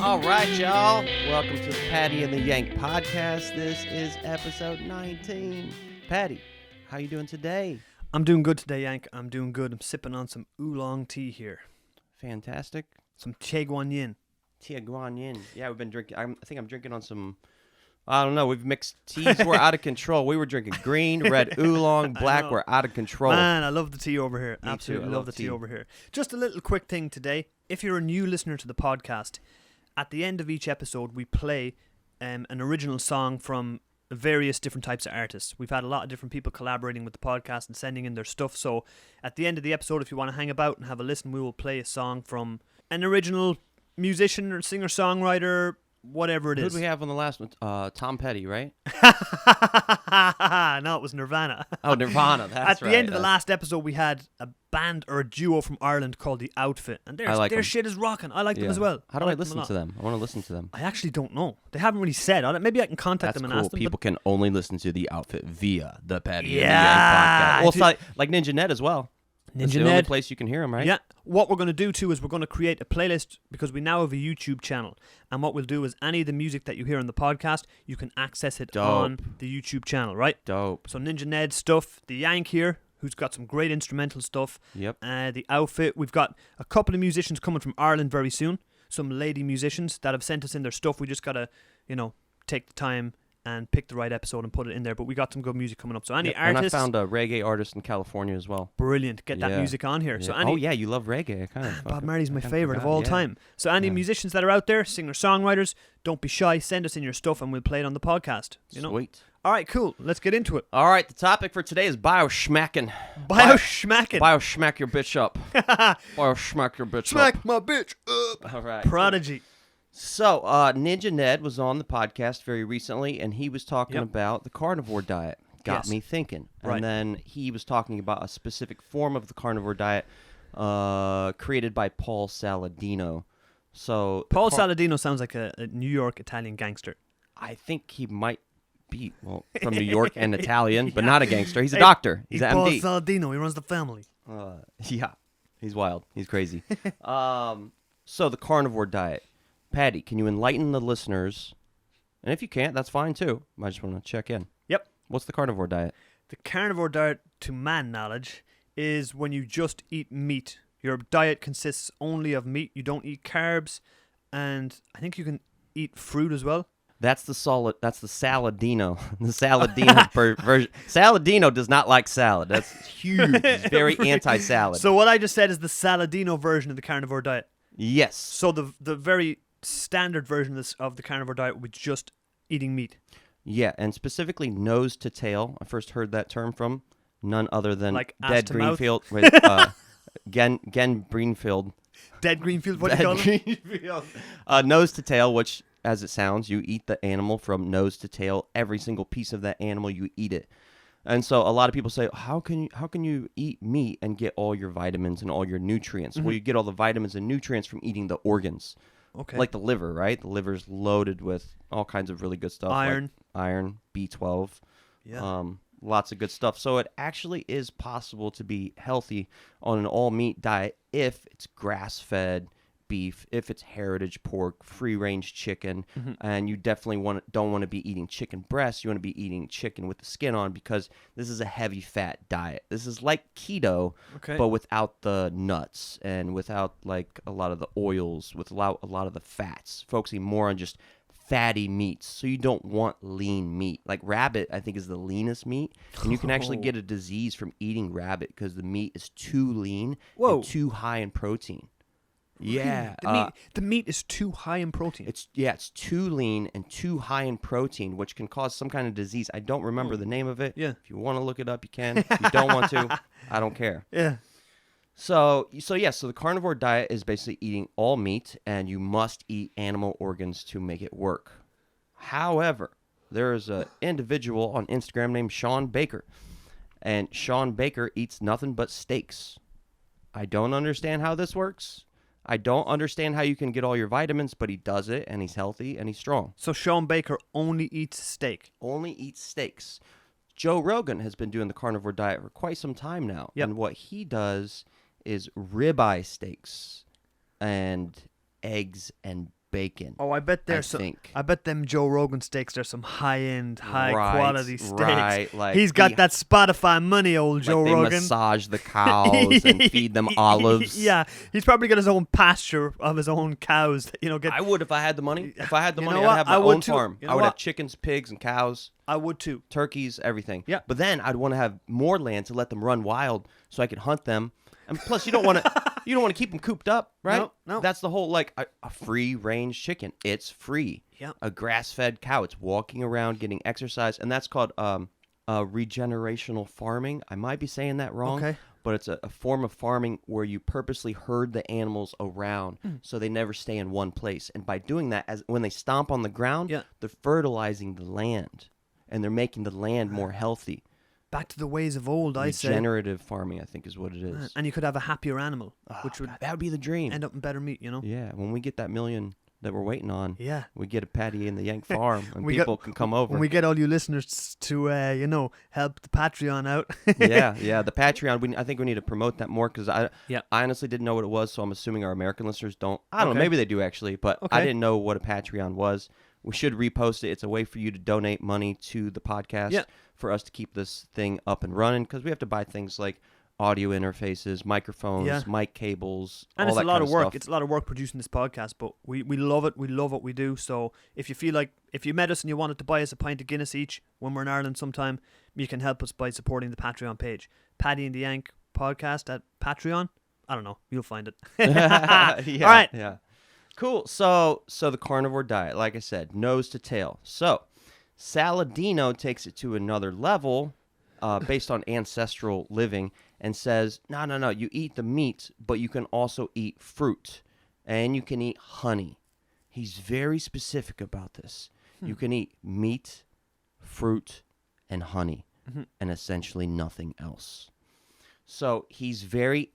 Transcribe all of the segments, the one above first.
All right, y'all. Welcome to the Paddy and the Yank podcast. This is episode 19. Paddy, how you doing today? I'm doing good today, Yank. I'm doing good. I'm sipping on some oolong tea here. Fantastic. Some Tie Guan Yin. Tie Guan Yin. Yeah, we've been drinking. I think I'm drinking on some. I don't know. We've mixed teas. We're out of control. We were drinking green, red oolong, black. We're out of control. Man, I love the tea over here. Me Absolutely too. love the tea over here. Just a little quick thing today. If you're a new listener to the podcast, at the end of each episode, we play an original song from various different types of artists. We've had a lot of different people collaborating with the podcast and sending in their stuff. So at the end of the episode, if you want to hang about and have a listen, we will play a song from an original musician or singer-songwriter, whatever it is. Who did we have on the last one? Tom Petty, right? No, it was Nirvana. Oh, Nirvana. That's At the end of the last episode, we had a band or a duo from Ireland called The Outfit, and their shit is rocking. I like them as well. How do I listen to them? I want to listen to them. I actually don't know. They haven't really said. Maybe I can contact them and ask them. People can only listen to The Outfit via the Paddy and the Yeah, Yank podcast. Well, it's like Ninja Ned as well. That's the only place you can hear them, right? Yeah. What we're going to do too is we're going to create a playlist because we now have a YouTube channel, and what we'll do is any of the music that you hear on the podcast, you can access it on the YouTube channel, right? Dope. So Ninja Ned stuff, the Yank here, who's got some great instrumental stuff. Yep. The Outfit. We've got a couple of musicians coming from Ireland very soon. Some lady musicians that have sent us in their stuff. We just gotta, take the time and pick the right episode and put it in there. But we got some good music coming up. So any artists... And I found a reggae artist in California as well. Brilliant. Get that music on here. Yeah. So you love reggae. Bob Marley's my favourite of all time. So any musicians that are out there, singer-songwriters, don't be shy. Send us in your stuff and we'll play it on the podcast. Sweet. All right, cool. Let's get into it. All right, the topic for today is bioschmacking. Bioschmacking. Bioschmack your bitch up. Bioschmack your bitch up. Smack my bitch up. All right. Prodigy. So, Ninja Ned was on the podcast very recently, and he was talking about the carnivore diet. Got me thinking. Right. And then he was talking about a specific form of the carnivore diet created by Paul Saladino. So Paul Saladino sounds like a New York Italian gangster. I think he might be, from New York and Italian, but not a gangster. He's a doctor. He's an MD. Paul Saladino. He runs the family. Yeah. He's wild. He's crazy. So the carnivore diet. Paddy, can you enlighten the listeners? And if you can't, that's fine too. I just want to check in. Yep. What's the carnivore diet? The carnivore diet, to man knowledge, is when you just eat meat. Your diet consists only of meat. You don't eat carbs, and I think you can eat fruit as well. That's the Saladino. The Saladino version. Saladino does not like salad. That's huge. He's very anti-salad. So what I just said is the Saladino version of the carnivore diet. Yes. So the very standard version of the carnivore diet would be just eating meat. Yeah, and specifically nose to tail. I first heard that term from none other than like Dead Greenfield. Gen Greenfield. Dead Greenfield, what do you call it? Nose to tail, which, as it sounds, you eat the animal from nose to tail. Every single piece of that animal, you eat it. And so a lot of people say, how can you eat meat and get all your vitamins and all your nutrients? Mm-hmm. Well, you get all the vitamins and nutrients from eating the organs. Okay. Like the liver, right? The liver's loaded with all kinds of really good stuff. Iron. Like iron, B12. Yeah. Lots of good stuff. So it actually is possible to be healthy on an all-meat diet if it's grass-fed beef, if it's heritage pork, free-range chicken, and you definitely don't want to be eating chicken breasts. You want to be eating chicken with the skin on because this is a heavy-fat diet. This is like keto, but without the nuts and without like a lot of the oils, with a lot of the fats, focusing more on just fatty meats. So you don't want lean meat. Like rabbit, I think, is the leanest meat, and you can actually get a disease from eating rabbit because the meat is too lean and too high in protein. Yeah, the meat is too high in protein. It's too lean and too high in protein, which can cause some kind of disease. I don't remember the name of it. Yeah, if you want to look it up, you can. If you don't want to, I don't care. Yeah. So the carnivore diet is basically eating all meat, and you must eat animal organs to make it work. However, there is an individual on Instagram named Sean Baker, and Sean Baker eats nothing but steaks. I don't understand how this works. I don't understand how you can get all your vitamins, but he does it, and he's healthy, and he's strong. So Sean Baker only eats steak. Only eats steaks. Joe Rogan has been doing the carnivore diet for quite some time now. Yep. And what he does is ribeye steaks and eggs and bacon. Oh, I bet there's some. think. I bet them Joe Rogan steaks. There's some high-end, high-quality steaks. Right, like he's got that Spotify money, old Joe they Rogan. Massage the cows and feed them olives. Yeah, he's probably got his own pasture of his own cows. That, get. I would if I had the money. If I had the You money, know I'd what? have my I would own too. farm. You know I would what? have chickens, pigs, and cows. I would too. Turkeys, everything. Yeah. But then I'd want to have more land to let them run wild, so I could hunt them. And plus, you don't want to keep them cooped up, right? No. That's the whole a free range chicken. It's free. Yeah. A grass fed cow. It's walking around getting exercise, and that's called regenerational farming. I might be saying that wrong. Okay. But it's a form of farming where you purposely herd the animals around so they never stay in one place. And by doing that, when they stomp on the ground, they're fertilizing the land, and they're making the land more healthy. Back to the ways of old, I say. Regenerative farming, I think, is what it is. And you could have a happier animal, which would that would be the dream. end up in better meat, Yeah, when we get that million that we're waiting on, Yeah. we get a Paddy in the Yank farm, and We people can come over. When we get all you listeners to, help the Patreon out. yeah, the Patreon. I think we need to promote that more because I Yeah. honestly didn't know what it was, so I'm assuming our American listeners don't. I don't Okay. know, maybe they do actually, but Okay. I didn't know what a Patreon was. We should repost it. It's a way for you to donate money to the podcast for us to keep this thing up and running because we have to buy things like audio interfaces, microphones, mic cables, And all it's that a lot kind of work. stuff. It's a lot of work producing this podcast, but we love it. We love what we do. So if you feel like, if you met us and you wanted to buy us a pint of Guinness each when we're in Ireland sometime, you can help us by supporting the Patreon page. Paddy and the Yank podcast at Patreon. I don't know. You'll find it. Yeah, All right. Yeah. Cool. So the carnivore diet, like I said, nose to tail. So Saladino takes it to another level based on ancestral living and says, no, you eat the meat, but you can also eat fruit and you can eat honey. He's very specific about this. You can eat meat, fruit, and honey, and essentially nothing else. So he's very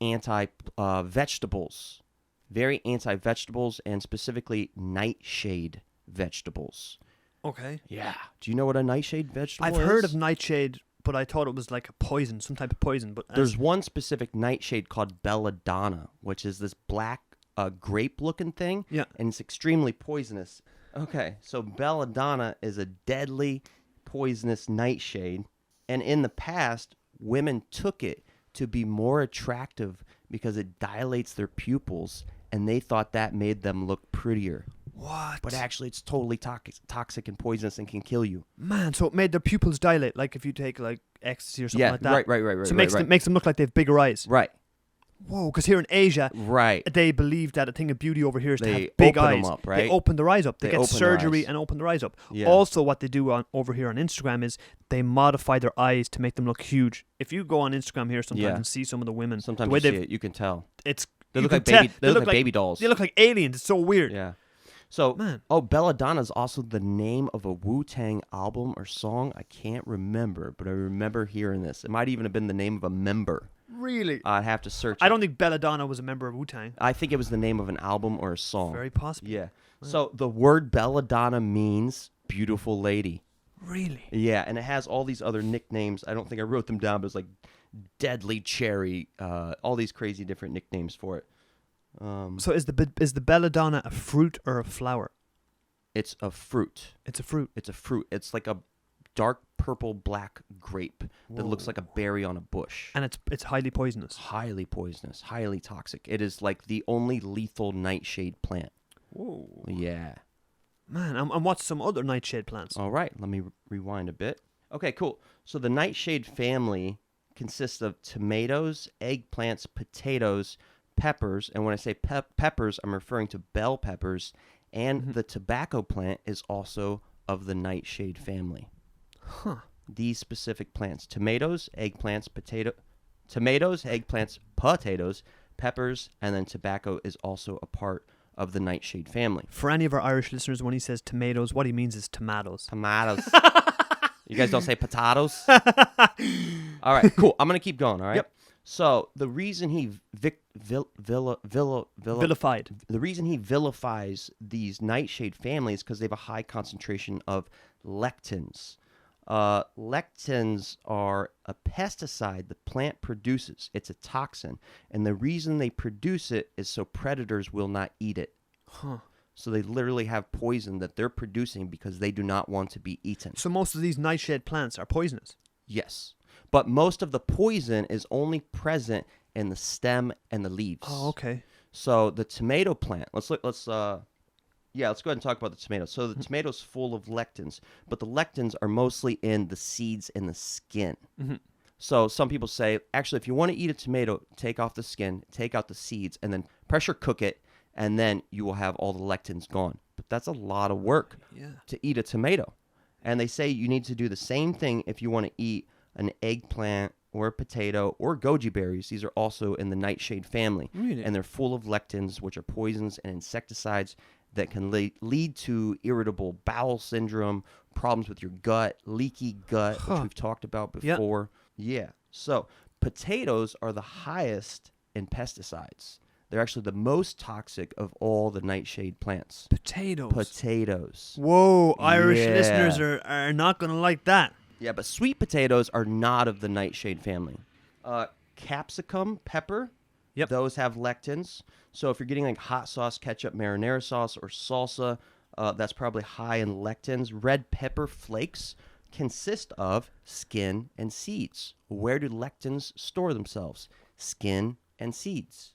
anti-vegetables. Very anti-vegetables and specifically nightshade vegetables. Okay. Yeah. Do you know what a nightshade vegetable is? I've heard of nightshade, but I thought it was like a poison, some type of poison. But There's one specific nightshade called Belladonna, which is this black grape-looking thing. Yeah. And it's extremely poisonous. Okay, so Belladonna is a deadly, poisonous nightshade. And in the past, women took it to be more attractive because it dilates their pupils, and they thought that made them look prettier. What? But actually, it's totally toxic and poisonous and can kill you. Man, so it made their pupils dilate, like if you take like ecstasy or something like that. Right. So it makes them look like they have bigger eyes. Right. Whoa, because here in Asia, Right. they believe that a thing of beauty over here is to They have big open eyes. them up, right? They open their eyes up. They get open their surgery eyes. and open their eyes up. Yeah. Also, what they do over here on Instagram is they modify their eyes to make them look huge. If you go on Instagram here sometimes and see some of the women, Sometimes the way you see it, you can tell. they They look like baby dolls. They look like aliens. It's so weird. Yeah. So, Man. Belladonna is also the name of a Wu-Tang album or song. I can't remember, but I remember hearing this. It might even have been the name of a member. Really? I'd have to search I it. don't think Belladonna was a member of Wu-Tang. I think it was the name of an album or a song. Very possible. Yeah. So the word Belladonna means beautiful lady. Really? Yeah, and it has all these other nicknames. I don't think I wrote them down, but it's like Deadly Cherry, all these crazy different nicknames for it. So is the Belladonna a fruit or a flower? It's a fruit. It's a fruit. It's a fruit. It's like a dark purple black grape that looks like a berry on a bush. And it's highly poisonous. Highly poisonous, highly toxic. It is like the only lethal nightshade plant. Whoa. Yeah. Man, and what's some other nightshade plants? All right, let me rewind a bit. Okay, cool. So the nightshade family consists of tomatoes, eggplants, potatoes, peppers, and when I say peppers, I'm referring to bell peppers, and the tobacco plant is also of the nightshade family. Huh. These specific plants: tomatoes, eggplants, potatoes, peppers, and then tobacco is also a part of the nightshade family. For any of our Irish listeners, when he says tomatoes, what he means is tomatoes. Tomatoes. You guys don't say potatoes? All right, cool. I'm going to keep going, all right? Yep. So the reason he Vilified. the reason he vilifies these nightshade families because they have a high concentration of lectins. Lectins are a pesticide the plant produces. It's a toxin, and the reason they produce it is so predators will not eat it. Huh. So they literally have poison that they're producing because they do not want to be eaten. So most of these nightshade plants are poisonous. Yes. But most of the poison is only present in the stem and the leaves. Oh, okay. So the tomato plant, let's go ahead and talk about the tomato. So the tomato's full of lectins, but the lectins are mostly in the seeds and the skin. Mm-hmm. So some people say, actually, if you want to eat a tomato, take off the skin, take out the seeds, and then pressure cook it, and then you will have all the lectins gone. But that's a lot of work to eat a tomato. And they say you need to do the same thing if you want to eat an eggplant or a potato or goji berries. These are also in the nightshade family. Really? And they're full of lectins, which are poisons and insecticides that can lead to irritable bowel syndrome, problems with your gut, leaky gut, which we've talked about before. Yeah. So potatoes are the highest in pesticides. They're actually the most toxic of all the nightshade plants. Potatoes. Whoa, Irish listeners are not going to like that. Yeah, but sweet potatoes are not of the nightshade family. Capsicum, pepper, those have lectins. So if you're getting like hot sauce, ketchup, marinara sauce, or salsa, that's probably high in lectins. Red pepper flakes consist of skin and seeds. Where do lectins store themselves? Skin and seeds.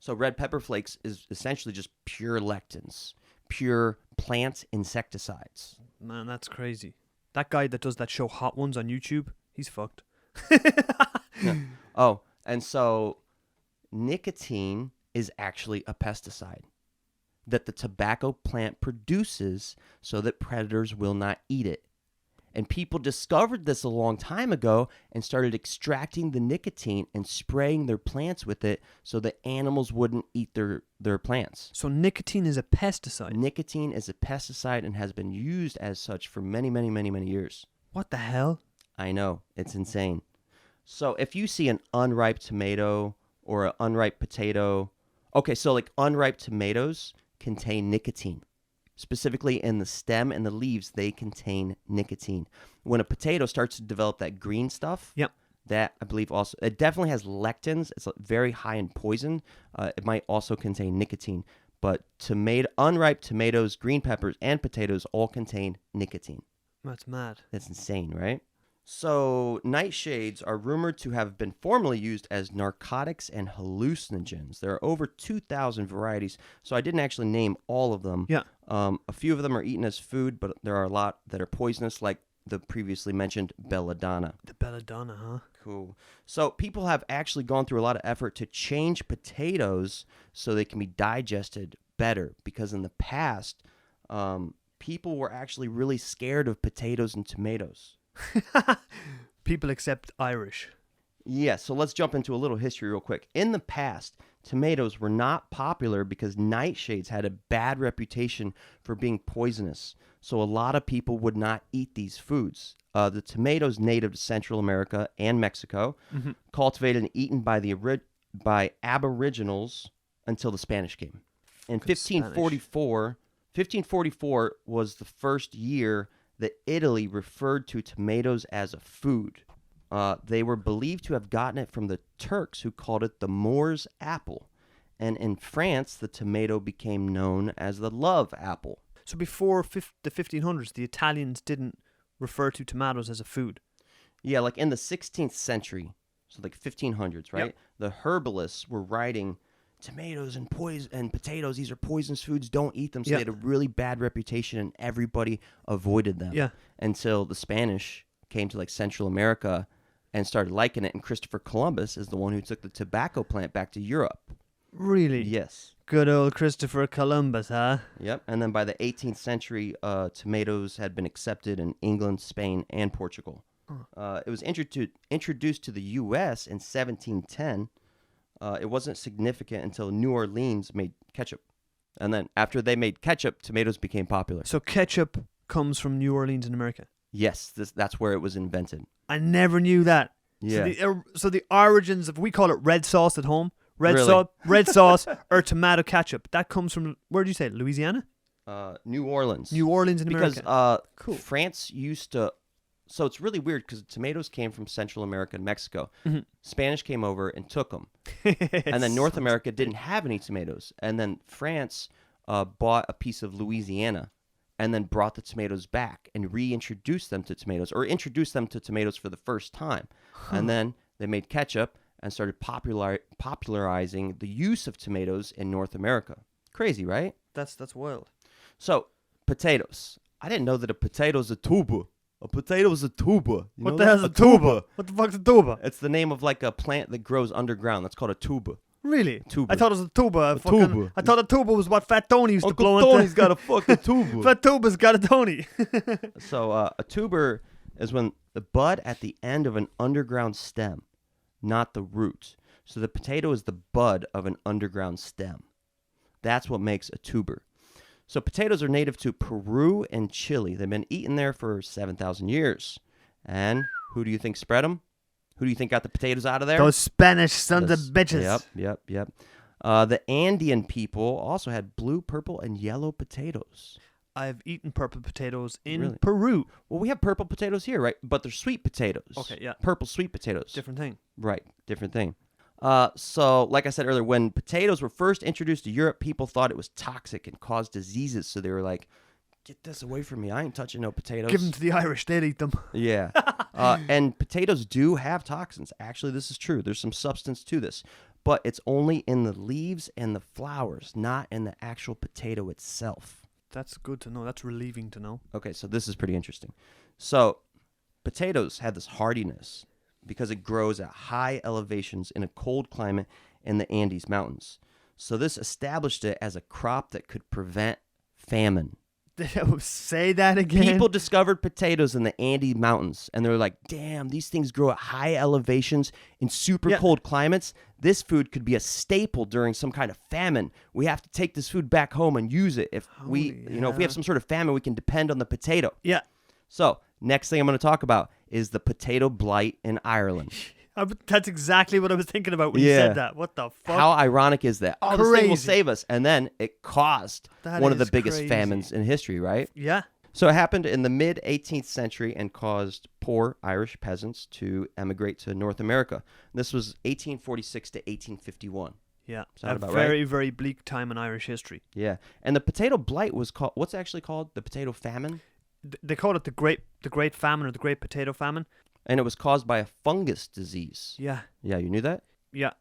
So red pepper flakes is essentially just pure lectins, pure plant insecticides. Man, that's crazy. That guy that does that show Hot Ones on YouTube, he's fucked. Yeah. Oh, and so nicotine is actually a pesticide that the tobacco plant produces so that predators will not eat it. And people discovered this a long time ago and started extracting the nicotine and spraying their plants with it so that animals wouldn't eat their plants. So nicotine is a pesticide? Nicotine is a pesticide and has been used as such for many, many, many, many years. What the hell? I know. It's insane. So if you see an unripe tomato or an unripe potato... Okay, so like unripe tomatoes contain nicotine. Specifically in the stem and the leaves, they contain nicotine. When a potato starts to develop that green stuff, that I believe also, it definitely has lectins. It's very high in poison. It might also contain nicotine. But unripe tomatoes, green peppers, and potatoes all contain nicotine. That's mad. That's insane, right? So nightshades are rumored to have been formerly used as narcotics and hallucinogens. There are over 2,000 varieties, so I didn't actually name all of them. Yeah. A few of them are eaten as food, but there are a lot that are poisonous, like the previously mentioned Belladonna. The Belladonna, huh? Cool. So people have actually gone through a lot of effort to change potatoes so they can be digested better, because in the past, people were actually really scared of potatoes and tomatoes. People except Irish. Yeah, so let's jump into a little history real quick. In the past, tomatoes were not popular because nightshades had a bad reputation for being poisonous. So a lot of people would not eat these foods. The tomatoes native to Central America and Mexico, cultivated and eaten by Aboriginals until the Spanish came. In 1544 was the first year that Italy referred to tomatoes as a food. They were believed to have gotten it from the Turks, who called it the Moor's apple. And in France, the tomato became known as the love apple. So before the 1500s, the Italians didn't refer to tomatoes as a food? Yeah, like in the 16th century, so like 1500s, right? Yep. The herbalists were writing, tomatoes and potatoes, these are poisonous foods, don't eat them. So they had a really bad reputation and everybody avoided them. Yeah. Until the Spanish came to like Central America and started liking it, and Christopher Columbus is the one who took the tobacco plant back to Europe. Really? Yes. Good old Christopher Columbus, huh? Yep. And then by the 18th century, tomatoes had been accepted in England, Spain, and Portugal. It was introduced to the U.S. in 1710. It wasn't significant until New Orleans made ketchup. And then after they made ketchup, tomatoes became popular. So ketchup comes from New Orleans in America? Yes, that's where it was invented. I never knew that. Yeah. So the origins of, we call it red sauce at home, red sauce or tomato ketchup, that comes from, where did you say, Louisiana? New Orleans. New Orleans in America. Because cool. France used to... So it's really weird because tomatoes came from Central America and Mexico. Mm-hmm. Spanish came over and took them. And then North America didn't have any tomatoes. And then France bought a piece of Louisiana and then brought the tomatoes back and reintroduced them to tomatoes, or introduced them to tomatoes for the first time. And then they made ketchup and started popularizing the use of tomatoes in North America. Crazy, right? That's wild. So, potatoes. I didn't know that a potato is a tuber. A potato is a tuber. What the hell's a tuber? What the fuck's a tuber? It's the name of like a plant that grows underground. That's called a tuber. Really? Tuber. I thought it was a tuba. Tuber. I thought a tuba was what Fat Tony used to blow Uncle Tony's into. got a fucking tuber. Fat Tuba's got a Tony. So a tuber is when the bud at the end of an underground stem, not the root. So the potato is the bud of an underground stem. That's what makes a tuber. So potatoes are native to Peru and Chile. They've been eaten there for 7,000 years. And who do you think spread them? Who do you think got the potatoes out of there? Those Spanish sons of bitches. Yep. The Andean people also had blue, purple, and yellow potatoes. I've eaten purple potatoes in Really? Peru. Well, we have purple potatoes here, right? But they're sweet potatoes. Okay, yeah. Purple sweet potatoes. Different thing. Right, different thing. So, like I said earlier, when potatoes were first introduced to Europe, people thought it was toxic and caused diseases. So they were like, get this away from me. I ain't touching no potatoes. Give them to the Irish. They'll eat them. Yeah. And potatoes do have toxins. Actually, this is true. There's some substance to this. But it's only in the leaves and the flowers, not in the actual potato itself. That's good to know. That's relieving to know. Okay, so this is pretty interesting. So potatoes have this hardiness because it grows at high elevations in a cold climate in the Andes Mountains. So this established it as a crop that could prevent famine. Say that again. People discovered potatoes in the Andes Mountains, and they're like, damn, these things grow at high elevations in super cold climates. This food could be a staple during some kind of famine. We have to take this food back home and use it. If if we have some sort of famine, we can depend on the potato. Yeah. So, next thing I'm going to talk about is the potato blight in Ireland. That's exactly what I was thinking about when you said that. What the fuck? How ironic is that? Oh, this thing will save us. And then it caused one of the biggest famines in history, right? Yeah. So it happened in the mid-18th century and caused poor Irish peasants to emigrate to North America. This was 1846 to 1851. Yeah. Sound about very, right? very bleak time in Irish history. Yeah. And the potato blight was called, what's it actually called? The potato famine? They called it the Great Famine or the Great Potato Famine. And it was caused by a fungus disease. Yeah. Yeah, you knew that? Yeah.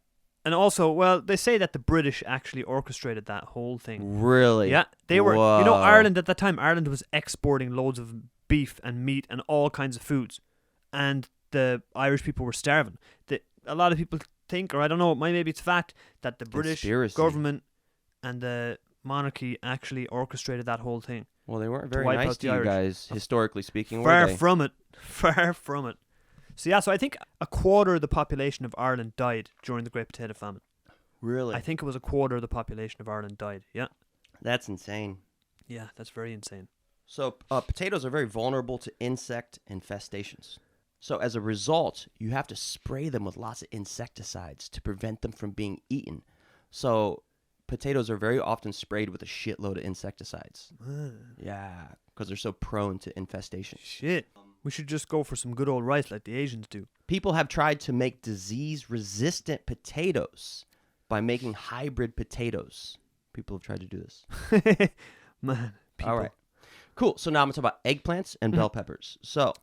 And also, well, they say that the British actually orchestrated that whole thing. Really? Yeah. They were, Whoa. you know, Ireland at that time, Ireland was exporting loads of beef and meat and all kinds of foods. And the Irish people were starving. A lot of people think, or I don't know, maybe it's fact, that the British government and the monarchy actually orchestrated that whole thing. Well, they weren't very nice to you guys, historically speaking, were Far they? from it. Far from it. So yeah, so I think a quarter of the population of Ireland died during the Great Potato Famine. Really? I think it was a quarter of the population of Ireland died. Yeah. That's insane. Yeah, that's very insane. So potatoes are very vulnerable to insect infestations. So as a result, you have to spray them with lots of insecticides to prevent them from being eaten. So potatoes are very often sprayed with a shitload of insecticides. Yeah, because they're so prone to infestation. Shit. We should just go for some good old rice like the Asians do. People have tried to make disease-resistant potatoes by making hybrid potatoes. People have tried to do this. Man, people. All right. Cool. So now I'm going to talk about eggplants and bell peppers. So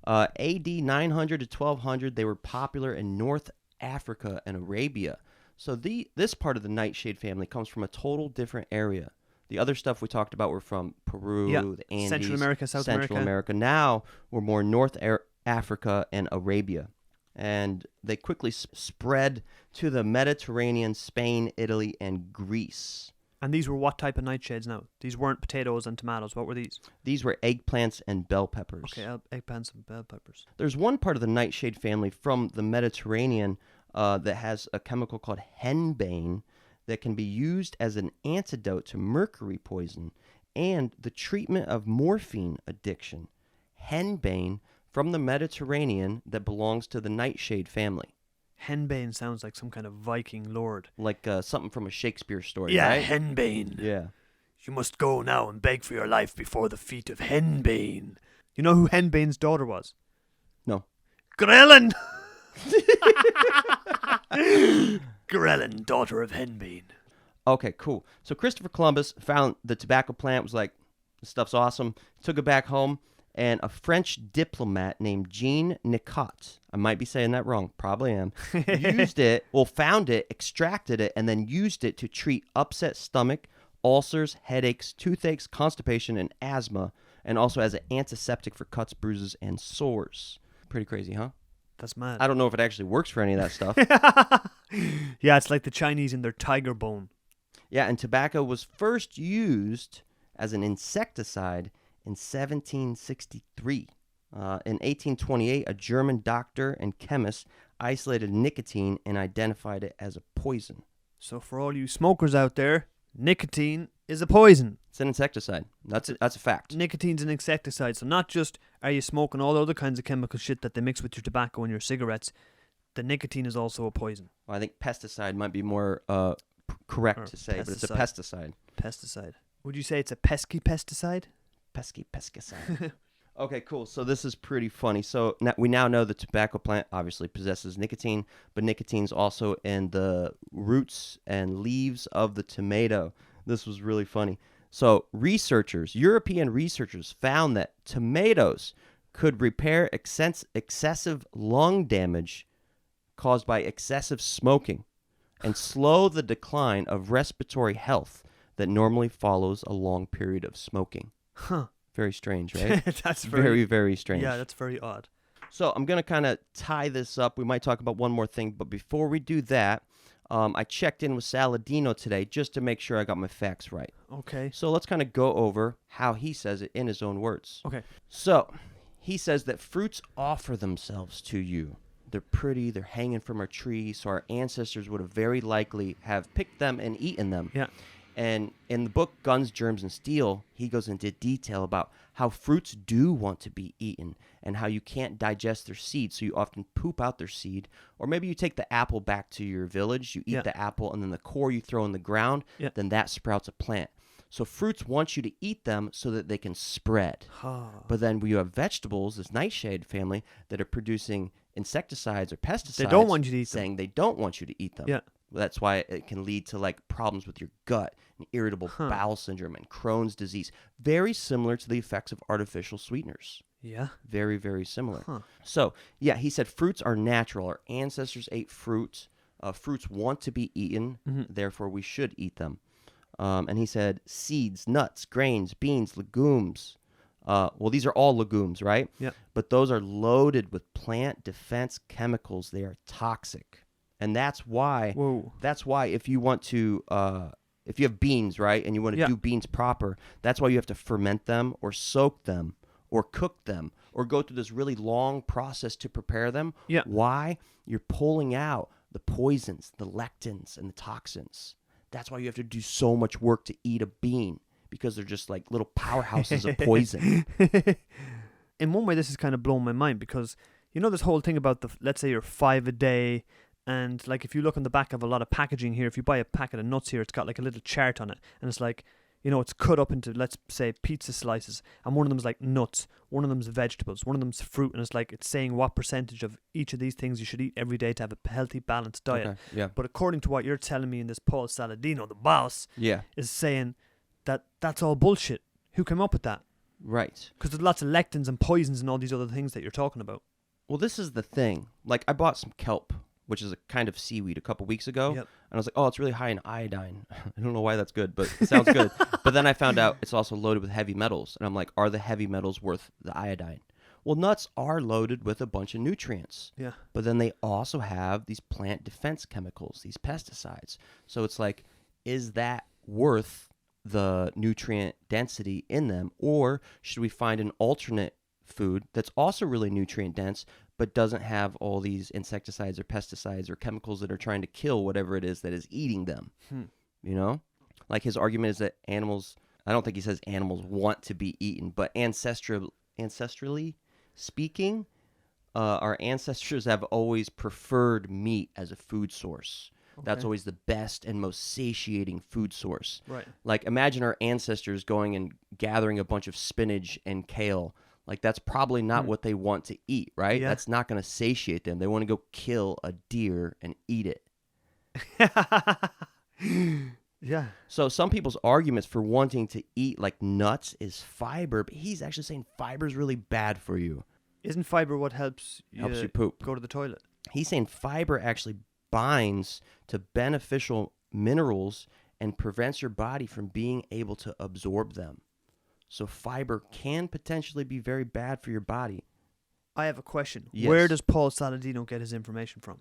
AD 900 to 1200, they were popular in North Africa and Arabia. So this part of the nightshade family comes from a total different area. The other stuff we talked about were from Peru, the Andes, Central America, South America. Now we're more North Africa and Arabia. And they quickly spread to the Mediterranean, Spain, Italy, and Greece. And these were what type of nightshades now? These weren't potatoes and tomatoes. What were these? These were eggplants and bell peppers. Okay, eggplants and bell peppers. There's one part of the nightshade family from the Mediterranean that has a chemical called henbane that can be used as an antidote to mercury poison and the treatment of morphine addiction. Henbane from the Mediterranean that belongs to the nightshade family. Henbane sounds like some kind of Viking lord. Like something from a Shakespeare story, yeah, right? Henbane. Yeah. You must go now and beg for your life before the feet of Henbane. You know who Henbane's daughter was? No. Grelin! Grelin, daughter of Henbane. Okay, cool. So Christopher Columbus found the tobacco plant, was like, this stuff's awesome, took it back home, and a French diplomat named Jean Nicot, I might be saying that wrong, probably am, found it, extracted it, and then used it to treat upset stomach, ulcers, headaches, toothaches, constipation, and asthma, and also as an antiseptic for cuts, bruises, and sores. Pretty crazy, huh? That's mad. I don't know if it actually works for any of that stuff. Yeah, it's like the Chinese in their tiger bone. Yeah, and tobacco was first used as an insecticide in 1763. In 1828, a German doctor and chemist isolated nicotine and identified it as a poison. So for all you smokers out there, nicotine is a poison. It's an insecticide. That's a fact. Nicotine's an insecticide. So not just are you smoking all the other kinds of chemical shit that they mix with your tobacco and your cigarettes, the nicotine is also a poison. Well, I think pesticide might be more correct to say, but it's a pesticide. Pesticide. Would you say it's a pesky pesticide? Pesky pesticide. Okay, cool. So this is pretty funny. So we now know the tobacco plant obviously possesses nicotine, but nicotine's also in the roots and leaves of the tomato. This was really funny. So European researchers found that tomatoes could repair excessive lung damage caused by excessive smoking and slow the decline of respiratory health that normally follows a long period of smoking. Huh. Very strange, right? That's very, very strange. Yeah, that's very odd. So I'm going to kind of tie this up. We might talk about one more thing, but before we do that, I checked in with Saladino today just to make sure I got my facts right. Okay. So let's kind of go over how he says it in his own words. Okay. So he says that fruits offer themselves to you. They're pretty, they're hanging from our tree, so our ancestors would have very likely have picked them and eaten them. Yeah. And in the book Guns, Germs, and Steel, he goes into detail about how fruits do want to be eaten and how you can't digest their seed, so you often poop out their seed. Or maybe you take the apple back to your village, you eat the apple, and then the core you throw in the ground, then that sprouts a plant. So fruits want you to eat them so that they can spread. But then when you have vegetables, this Nightshade family, that are producing insecticides or pesticides, they don't want you to eat them. Saying they don't want you to eat them. Yeah. That's why it can lead to like problems with your gut and irritable bowel syndrome and Crohn's disease. Very similar to the effects of artificial sweeteners. Yeah. Very, very similar. So, yeah, he said fruits are natural. Our ancestors ate fruits. Fruits want to be eaten. Therefore, we should eat them. And he said seeds, nuts, grains, beans, legumes. Well, these are all legumes, right? Yeah. But those are loaded with plant defense chemicals. They are toxic. And that's why if you want to, if you have beans, right, and you want to do beans proper, that's why you have to ferment them or soak them or cook them or go through this really long process to prepare them. Yeah. Why? You're pulling out the poisons, the lectins, and the toxins. That's why you have to do so much work to eat a bean, because they're just like little powerhouses of poison. In one way, this has kind of blown my mind, because you know this whole thing about let's say you're 5 a day. And like if you look on the back of a lot of packaging here, if you buy a packet of nuts here, it's got like a little chart on it. And it's like, you know, it's cut up into, let's say, pizza slices. And one of them is like nuts. One of them is vegetables. One of them is fruit. And it's like, it's saying what percentage of each of these things you should eat every day to have a healthy, balanced diet. Okay, yeah. But according to what you're telling me in this Paul Saladino, the boss, is saying that that's all bullshit. Who came up with that? Right. Because there's lots of lectins and poisons and all these other things that you're talking about. Well, this is the thing. Like, I bought some kelp, which is a kind of seaweed, a couple weeks ago. Yep. And I was like, oh, it's really high in iodine. I don't know why that's good, but it sounds good. But then I found out it's also loaded with heavy metals. And I'm like, are the heavy metals worth the iodine? Well, nuts are loaded with a bunch of nutrients. Yeah. But then they also have these plant defense chemicals, these pesticides. So it's like, is that worth the nutrient density in them? Or should we find an alternate food that's also really nutrient dense, but doesn't have all these insecticides or pesticides or chemicals that are trying to kill whatever it is that is eating them? You know? Like his argument is that animals, I don't think he says animals want to be eaten, but ancestrally speaking, our ancestors have always preferred meat as a food source. Okay. That's always the best and most satiating food source. Right. Like imagine our ancestors going and gathering a bunch of spinach and kale. Like, that's probably not what they want to eat, right? Yeah. That's not going to satiate them. They want to go kill a deer and eat it. Yeah. So some people's arguments for wanting to eat like nuts is fiber, but he's actually saying fiber is really bad for you. Isn't fiber what helps You poop. go to the toilet? He's saying fiber actually binds to beneficial minerals and prevents your body from being able to absorb them. So fiber can potentially be very bad for your body. I have a question. Yes. Where does Paul Saladino get his information from?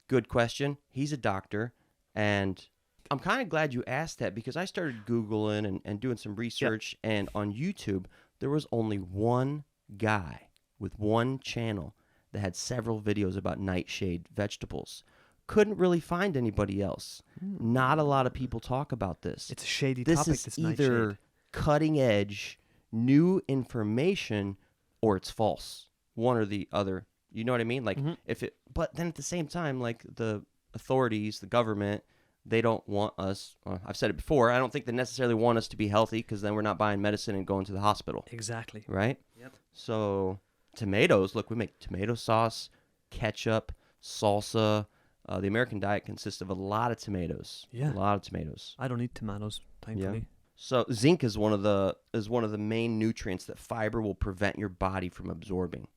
Good question. He's a doctor, and I'm kind of glad you asked that because I started Googling and doing some research, and on YouTube, there was only one guy with one channel that had several videos about nightshade vegetables. Couldn't really find anybody else. Not a lot of people talk about this. It's a shady This topic, is this either nightshade. cutting edge, new information, or it's false. One or the other. You know what I mean? Like but then at the same time, like the authorities, the government, they don't want us. I've said it before. I don't think they necessarily want us to be healthy because then we're not buying medicine and going to the hospital. Exactly. Right? Yep. So tomatoes. Look, we make tomato sauce, ketchup, salsa. The American diet consists of a lot of tomatoes. Yeah. A lot of tomatoes. I don't eat tomatoes, thankfully. Yeah. So zinc is one of the main nutrients that fiber will prevent your body from absorbing.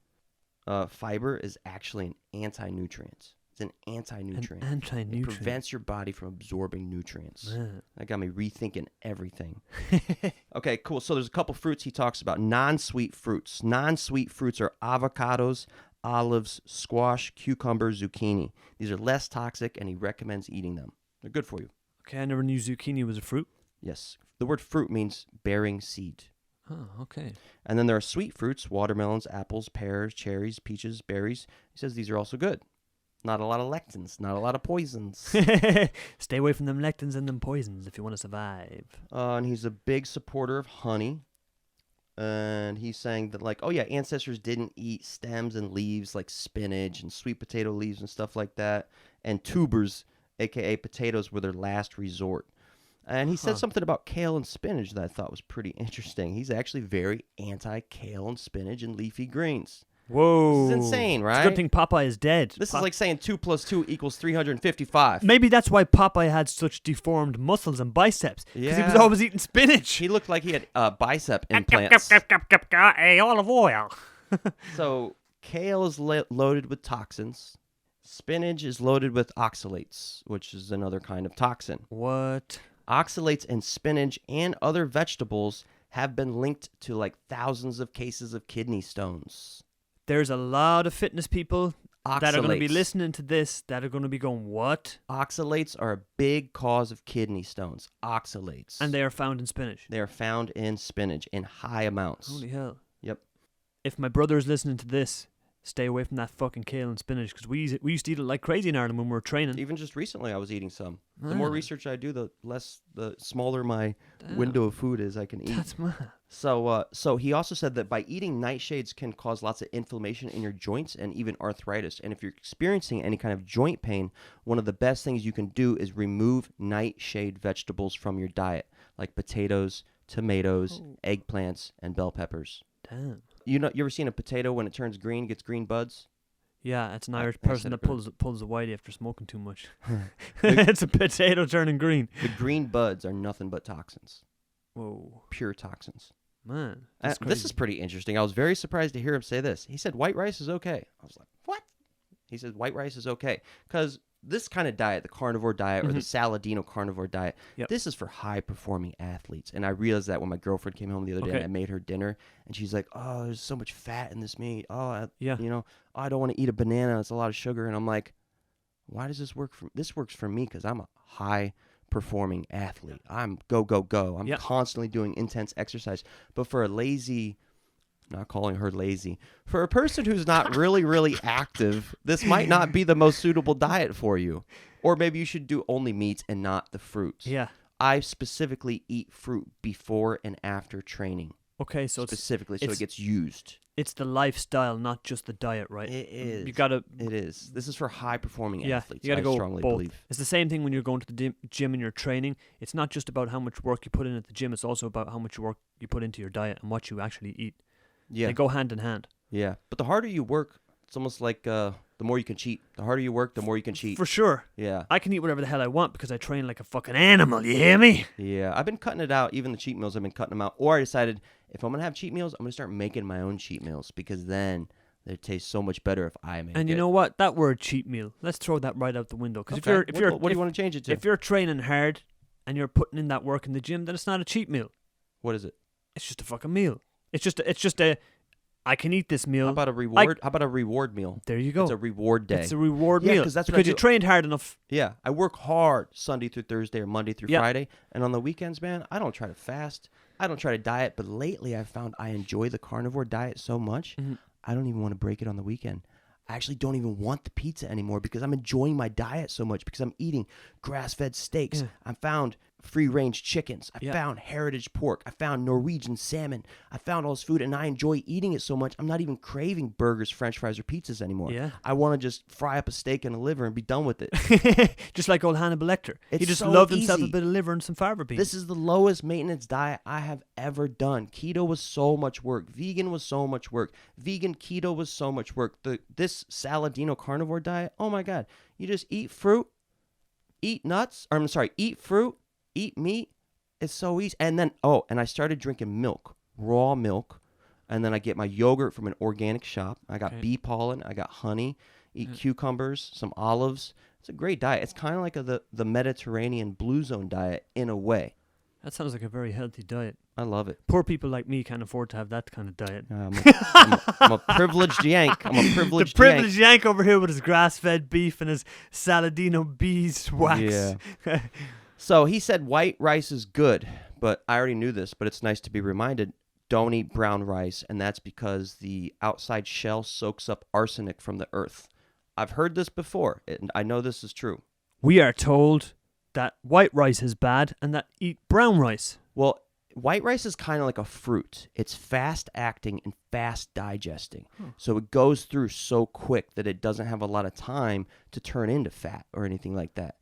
Fiber is actually an anti-nutrient. It's an anti-nutrient. An anti-nutrient. It prevents your body from absorbing nutrients. Man. That got me rethinking everything. Okay, cool. So there's a couple fruits he talks about. Non-sweet fruits. Non-sweet fruits are avocados, olives, squash, cucumber, zucchini. These are less toxic, and he recommends eating them. They're good for you. Okay, I never knew zucchini was a fruit. Yes. The word fruit means bearing seed. Oh, okay. And then there are sweet fruits, watermelons, apples, pears, cherries, peaches, berries. He says these are also good. Not a lot of lectins, not a lot of poisons. Stay away from them lectins and them poisons if you want to survive. And he's a big supporter of honey. And he's saying that, like, oh yeah, ancestors didn't eat stems and leaves like spinach and sweet potato leaves and stuff like that. And tubers, a.k.a. potatoes, were their last resort. And he said something about kale and spinach that I thought was pretty interesting. He's actually very anti-kale and spinach and leafy greens. Whoa. This is insane, right? It's a good thing Popeye is dead. This is like saying 2 + 2 = 355. Maybe that's why Popeye had such deformed muscles and biceps. Because he was Yeah. always eating spinach. He looked like he had bicep implants. Hey, olive oil. So kale is loaded with toxins. Spinach is loaded with oxalates, which is another kind of toxin. What? Oxalates in spinach and other vegetables have been linked to like thousands of cases of kidney stones. There's a lot of fitness people that are going to be Oxalates. listening to this that are going to be going, what? Oxalates are a big cause of kidney stones. Oxalates. And they are found in spinach. They are found in spinach in high amounts. Holy hell. Yep. If my brother is listening to this, stay away from that fucking kale and spinach because we used to eat it like crazy in Ireland when we were training. Even just recently, I was eating some. The Ah. more research I do, the smaller my Damn. window of food is I can eat. That's mad. So he also said that by eating nightshades can cause lots of inflammation in your joints and even arthritis. And if you're experiencing any kind of joint pain, one of the best things you can do is remove nightshade vegetables from your diet, like potatoes, tomatoes, eggplants, and bell peppers. Damn. You ever seen a potato when it turns green, gets green buds? Yeah, it's an Irish I person said that it pulls the whitey after smoking too much. It's a potato turning green. The green buds are nothing but toxins, Whoa, pure toxins. man. This That's is pretty interesting. I was very surprised to hear him say this. He said white rice is okay. I was like, what? He said white rice is okay. Because this kind of diet, the carnivore diet or the Saladino carnivore diet, this is for high-performing athletes. And I realized that when my girlfriend came home the other day and I made her dinner, and she's like, oh, there's so much fat in this meat. Oh, I don't want to eat a banana. It's a lot of sugar. And I'm like, why does this work? This works for me because I'm a high-performing athlete. I'm go, go, go. I'm constantly doing intense exercise. But for a lazy... not calling her lazy. For a person who's not really, really active, this might not be the most suitable diet for you. Or maybe you should do only meats and not the fruits. Yeah. I specifically eat fruit before and after training. Okay, so specifically, so it gets used. It's the lifestyle, not just the diet, right? It is. You gotta. It is. This is for high-performing athletes. You gotta go strongly both. believe. It's the same thing when you're going to the gym and you're training. It's not just about how much work you put in at the gym. It's also about how much work you put into your diet and what you actually eat. Yeah. They go hand in hand. Yeah. But the harder you work, it's almost like The more you can cheat. The harder you work, the more you can cheat. For sure. Yeah. I can eat whatever the hell I want because I train like a fucking animal. You hear me? Yeah. I've been cutting it out. Even the cheat meals, I've been cutting them out. Or I decided if I'm going to have cheat meals, I'm going to start making my own cheat meals because then they taste so much better if I make it. And you know what? That word cheat meal, let's throw that right out the window. Because what do you want to change it to? If you're training hard and you're putting in that work in the gym, then it's not a cheat meal. What is it? It's just a fucking meal. It's just a I can eat this meal. How about a reward? How about a reward meal? There you go. It's a reward day. It's a reward meal. That's because you trained hard enough. Yeah, I work hard Sunday through Thursday or Monday through Friday, and on the weekends, man, I don't try to fast. I don't try to diet. But lately, I've found I enjoy the carnivore diet so much, I don't even want to break it on the weekend. I actually don't even want the pizza anymore because I'm enjoying my diet so much because I'm eating grass-fed steaks. I found free-range chickens. I found heritage pork. I found Norwegian salmon. I found all this food, and I enjoy eating it so much, I'm not even craving burgers, french fries, or pizzas anymore. Yeah. I want to just fry up a steak and a liver and be done with it. Just like old Hannibal Lecter. It's he just so loved himself easy. a bit of liver and some fava beans. This is the lowest maintenance diet I have ever done. Keto was so much work. Vegan was so much work. Vegan keto was so much work. This Saladino carnivore diet, oh my God. You just eat fruit, eat nuts, eat fruit, eat meat. It's so easy. And then, and I started drinking milk, raw milk. And then I get my yogurt from an organic shop. I got bee pollen. I got honey. Eat cucumbers, some olives. It's a great diet. It's kind of like the Mediterranean Blue Zone diet in a way. That sounds like a very healthy diet. I love it. Poor people like me can't afford to have that kind of diet. I'm a privileged Yank. The privileged Yank over here with his grass-fed beef and his Saladino beeswax. Yeah. So he said white rice is good, but I already knew this, but it's nice to be reminded. Don't eat brown rice, and that's because the outside shell soaks up arsenic from the earth. I've heard this before, and I know this is true. We are told that white rice is bad and that eat brown rice. Well, white rice is kind of like a fruit. It's fast-acting and fast-digesting. So it goes through so quick that it doesn't have a lot of time to turn into fat or anything like that.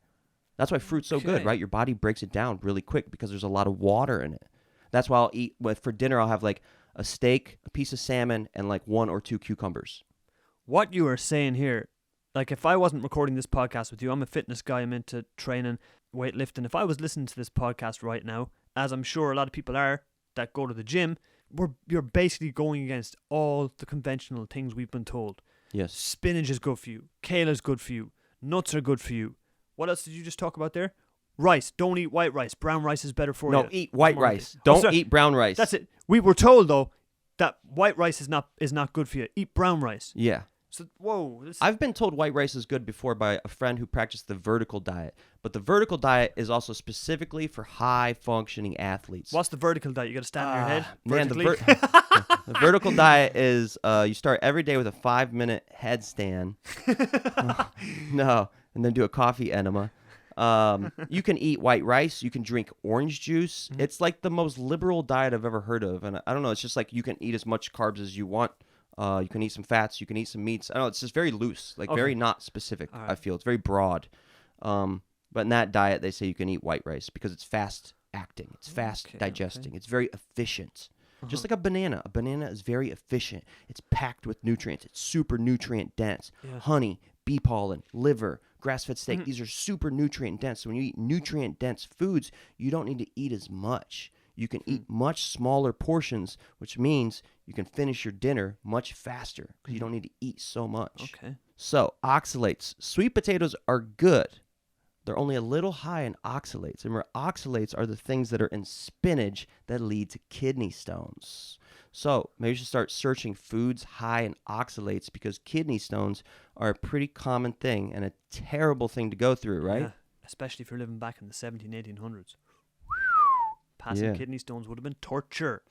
That's why fruit's so good, right? Your body breaks it down really quick because there's a lot of water in it. That's why I'll eat, for dinner, I'll have like a steak, a piece of salmon, and like 1 or 2 cucumbers. What you are saying here, like if I wasn't recording this podcast with you, I'm a fitness guy, I'm into training, weightlifting. If I was listening to this podcast right now, as I'm sure a lot of people are that go to the gym, you're basically going against all the conventional things we've been told. Yes. Spinach is good for you. Kale is good for you. Nuts are good for you. What else did you just talk about there? Rice. Don't eat white rice. Brown rice is better for you. No, eat white rice. Don't eat brown rice. That's it. We were told, though, that white rice is not good for you. Eat brown rice. Yeah. So, whoa. I've been told white rice is good before by a friend who practiced the vertical diet. But the vertical diet is also specifically for high-functioning athletes. What's the vertical diet? You got to stand on your head Man, vertically? the vertical diet is you start every day with a 5-minute headstand. No, and then do a coffee enema. You can eat white rice. You can drink orange juice. It's like the most liberal diet I've ever heard of. And I don't know. It's just like you can eat as much carbs as you want. You can eat some fats. You can eat some meats. I don't know. It's just very loose, like very not specific. Right. I feel it's very broad. But in that diet, they say you can eat white rice because it's fast acting. It's fast digesting. Okay. It's very efficient. Just like a banana. A banana is very efficient. It's packed with nutrients. It's super nutrient dense. Yeah. Honey, bee pollen, liver, grass-fed steak. These are super nutrient dense. So when you eat nutrient dense foods, you don't need to eat as much. You can eat much smaller portions, which means you can finish your dinner much faster because you don't need to eat so much. Okay. So oxalates. Sweet potatoes are good. They're only a little high in oxalates. And oxalates are the things that are in spinach that lead to kidney stones. So maybe you should start searching foods high in oxalates because kidney stones are a pretty common thing and a terrible thing to go through, right? Yeah, especially if you're living back in the 1800s. Passing kidney stones would have been torture.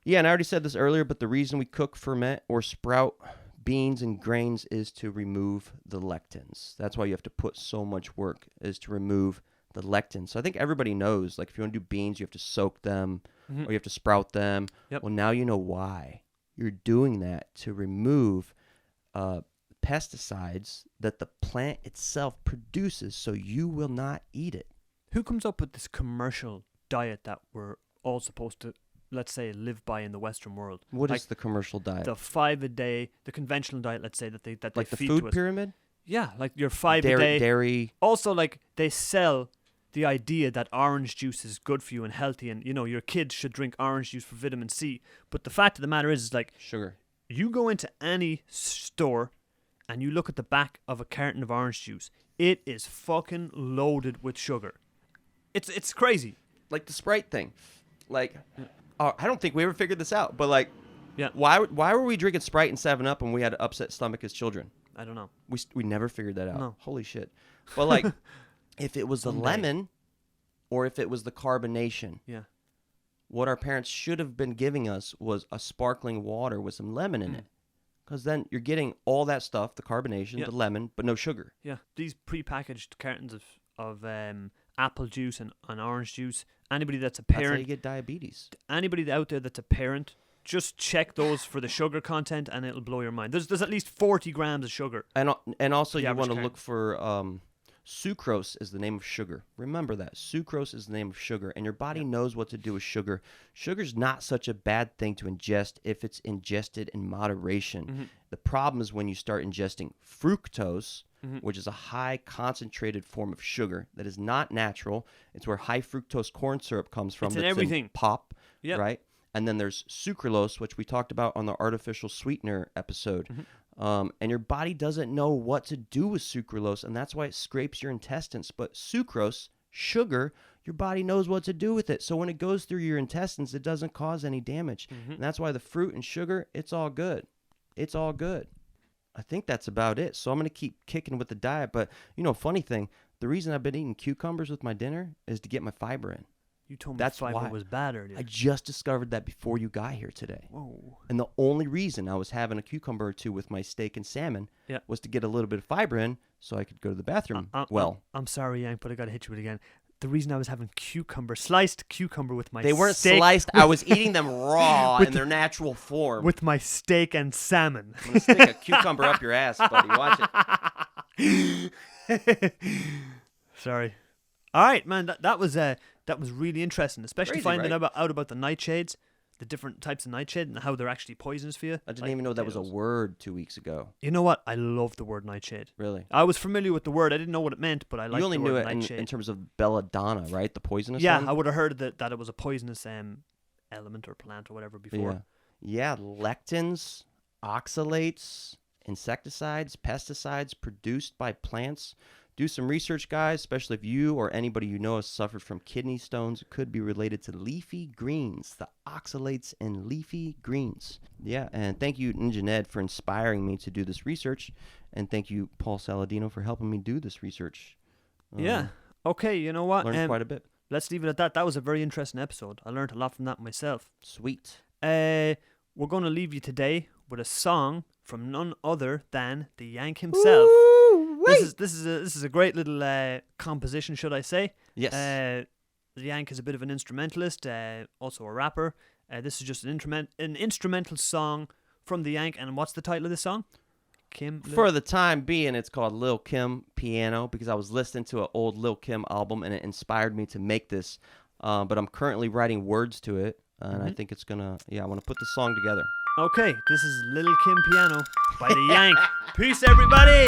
Yeah, and I already said this earlier, but the reason we cook, ferment, or sprout beans and grains is to remove the lectins. That's why you have to put so much work, is to remove the lectins. So I think everybody knows, like if you want to do beans, you have to soak them or you have to sprout them. Yep. Well, now you know why. You're doing that to remove pesticides that the plant itself produces so you will not eat it. Who comes up with this commercial diet that we're all supposed to let's say, live by in the Western world. What is the commercial diet? The 5 a day, the conventional diet, let's say, that they like the feed food to us. pyramid? Yeah, like your 5 a day. Dairy. Also, like, they sell the idea that orange juice is good for you and healthy, and, you know, your kids should drink orange juice for vitamin C. But the fact of the matter is like, Sugar. you go into any store and you look at the back of a carton of orange juice, it is fucking loaded with sugar. It's crazy. Like the Sprite thing. Like, I don't think we ever figured this out, but like, Yeah. why were we drinking Sprite and 7-Up when we had an upset stomach as children? I don't know. We never figured that out. No. Holy shit. But like, if it was the Someday. lemon or if it was the carbonation, Yeah. what our parents should have been giving us was a sparkling water with some lemon in it. Because then you're getting all that stuff, the carbonation, Yeah. the lemon, but no sugar. Yeah. These prepackaged cartons of apple juice and orange juice. Anybody that's a That's how parent, you get diabetes. anybody out there that's a parent, just check those for the sugar content and it'll blow your mind. There's at least 40 grams of sugar. And also The you average want to carton. look for sucrose is the name of sugar. Remember that. Sucrose is the name of sugar, and your body knows what to do with sugar. Sugar's not such a bad thing to ingest if it's ingested in moderation. Mm-hmm. The problem is when you start ingesting fructose, which is a high concentrated form of sugar that is not natural. It's where high fructose corn syrup comes from. It's in that's everything. Pop, Yep. right? And then there's sucralose, which we talked about on the artificial sweetener episode. And your body doesn't know what to do with sucralose, and that's why it scrapes your intestines. But sucrose, sugar, your body knows what to do with it. So when it goes through your intestines, it doesn't cause any damage. And that's why the fruit and sugar, it's all good. It's all good. I think that's about it. So I'm going to keep kicking with the diet. But, you know, funny thing, the reason I've been eating cucumbers with my dinner is to get my fiber in. You told me That's fiber why. was bad earlier. I just discovered that before you got here today. Whoa. And the only reason I was having a cucumber or two with my steak and salmon was to get a little bit of fiber in so I could go to the bathroom I'm sorry, Yank, but I got to hit you with it again. The reason I was having sliced cucumber with my They weren't steak, sliced. I was eating them raw in their natural form. with my steak and salmon. I'm going to stick a cucumber up your ass, buddy. Watch it. Sorry. All right, man. That was really interesting, especially Crazy, finding right? out about the nightshades, the different types of nightshade, and how they're actually poisonous for you. I didn't even know that was a word 2 weeks ago. You know what? I love the word nightshade. Really? I was familiar with the word. I didn't know what it meant, but I liked You only the knew word it nightshade. in terms of belladonna, right? The poisonous Yeah, one? I would have heard that it was a poisonous element or plant or whatever before. Yeah, lectins, oxalates, insecticides, pesticides produced by plants. Do some research, guys, especially if you or anybody you know has suffered from kidney stones. It could be related to leafy greens, the oxalates in leafy greens. Yeah, and thank you, Ninja Ned, for inspiring me to do this research. And thank you, Paul Saladino, for helping me do this research. Yeah. Okay, you know what? Learned quite a bit. Let's leave it at that. That was a very interesting episode. I learned a lot from that myself. Sweet. We're going to leave you today with a song from none other than the Yank himself. This is a great little composition, should I say? Yes. The Yank is a bit of an instrumentalist, also a rapper. This is just an instrumental song from the Yank. And what's the title of this song? For the time being, it's called Lil Kim Piano because I was listening to an old Lil Kim album and it inspired me to make this. But I'm currently writing words to it, and I think it's gonna. I want to put the song together. Okay, this is Lil Kim Piano by the Yank. Peace, everybody.